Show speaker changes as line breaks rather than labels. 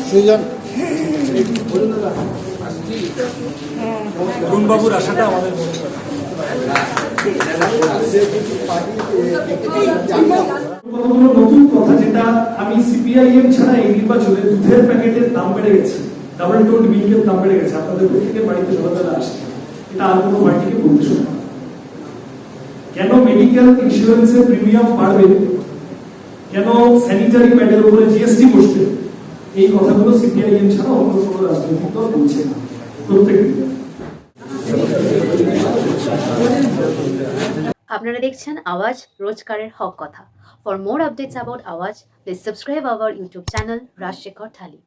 সৃজন
অরুণবাবুর আশাটা আমাদের মনে করে
নতুন কথা যেটা আমি সিপিআইএম ছাড়া এই নির্বাচনে দুধের প্যাকেটের দাম বেড়ে গেছে, ডাবল টোন্ড মিল্কের দাম বেড়ে গেছে, আপনাদের প্রত্যেকের বাড়িতে সকালবেলা আসছে, এটা আর কোনো পার্টিকে বলতে শোনা। কেন মেডিকেল ইন্স্যুরেন্সের প্রিমিয়াম বাড়বে, কেন স্যানিটারি প্যাডের উপরে জিএসটি বসবে, এই কথাগুলো সিপিআইএম ছাড়া অন্য কোনো রাজনৈতিক দল বলছে না। প্রত্যেক
আপনারা দেখছেন আওয়াজ, রোজকারের হক কথা। For more updates about Awaaz, please subscribe our YouTube channel Rajshekhar thali.